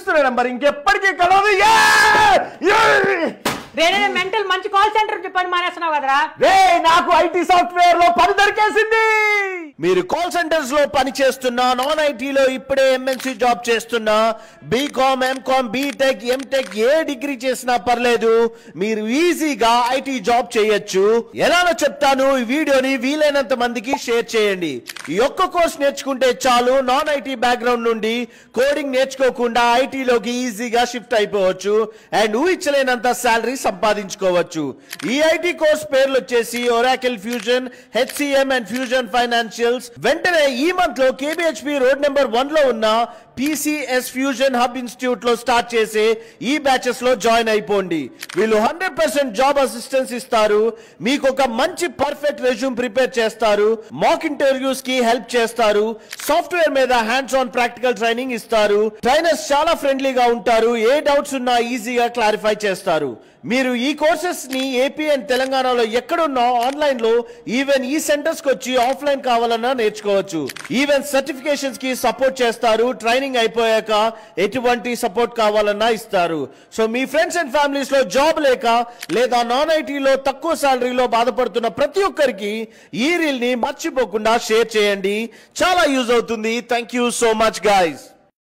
చూపిస్తున్న నంబర్ ఇంకెప్పటికీ కలవదు. మెంటల్ మంచి కాల్ సెంటర్ పని మానేస్తున్నావు కదరా. నాకు ఐటీ సాఫ్ట్వేర్ లో పని దొరికేసింది. మీరు కాల్ సెంటర్స్ లో పని చేస్తున్నా, నాన్ ఐటీలో ఇప్పుడే ఎంఎన్సీ జాబ్ చేస్తున్నా, బీకామ్, ఎంకామ్, బీటెక్, ఎంటెక్ ఏ డిగ్రీ చేసినా పర్లేదు, మీరు ఈజీగా ఐటీ జాబ్ చేయొచ్చు. ఎలానో చెప్తాను. ఈ వీడియోని వీలైనంత మందికి షేర్ చేయండి. ఈ ఒక్క కోర్స్ నేర్చుకుంటే చాలు, నాన్ ఐటీ బ్యాక్గ్రౌండ్ నుండి కోడింగ్ నేర్చుకోకుండా ఐటీలోకి ఈజీగా షిఫ్ట్ అయిపోవచ్చు అండ్ ఊహించలేనంత శాలరీ సంపాదించుకోవచ్చు. ఈ ఐటీ కోర్స్ పేర్లు వచ్చేసి Oracle fusion, HCM and fusion financials. వెంటనే ఈ మంత్ లో కేబిహెచ్పి రోడ్ నెంబర్ 1 లో ఉన్న PCS ఫ్యూజన్ హబ్ ఇన్స్టిట్యూట్ లో స్టార్ట్ చేసే ఈ బ్యాచెస్ లో జాయిన్ అయిపోండి. వీళ్ళు 100% జాబ్ అసిస్టెన్స్ ఇస్తారు, మీకు ఒక మంచి పర్ఫెక్ట్ రెజ్యూమ్ ప్రిపేర్ చేస్తారు, మాక్ ఇంటర్వ్యూస్ కి హెల్ప్ చేస్తారు, సాఫ్ట్వేర్ మీద హ్యాండ్స్ ఆన్ ప్రాక్టికల్ ట్రైనింగ్ ఇస్తారు. ట్రైనర్స్ చాలా ఫ్రెండ్లీగా ఉంటారు, ఏ డౌట్స్ ఉన్నా ఈజీగా క్లారిఫై చేస్తారు. మీరు ఈ కోర్సెస్ ని ఏపీ అండ్ తెలంగాణలో ఎక్కడున్నా ఆన్లైన్ లో ఈవెన్ ఈ సెంటర్స్ కి వచ్చి ఆఫ్లైన్ కావాలన్నా నేర్చుకోవచ్చు. ఈవెన్ సర్టిఫికేషన్స్ కి సపోర్ట్ చేస్తారు. ట్రైనింగ్ అయిపోయాక ఎటువంటి సపోర్ట్ కావాలన్నా ఇస్తారు. So me friends and families లో జాబ్ లేక లేదా నాన్ ఐటీలో తక్కువ సాలరీలో బాధపడుతున్న ప్రతి ఒక్కరికి ఈ రీల్ ని మర్చిపోకుండా షేర్ చేయండి. చాలా యూజ్ అవుతుంది. Thank you so much guys.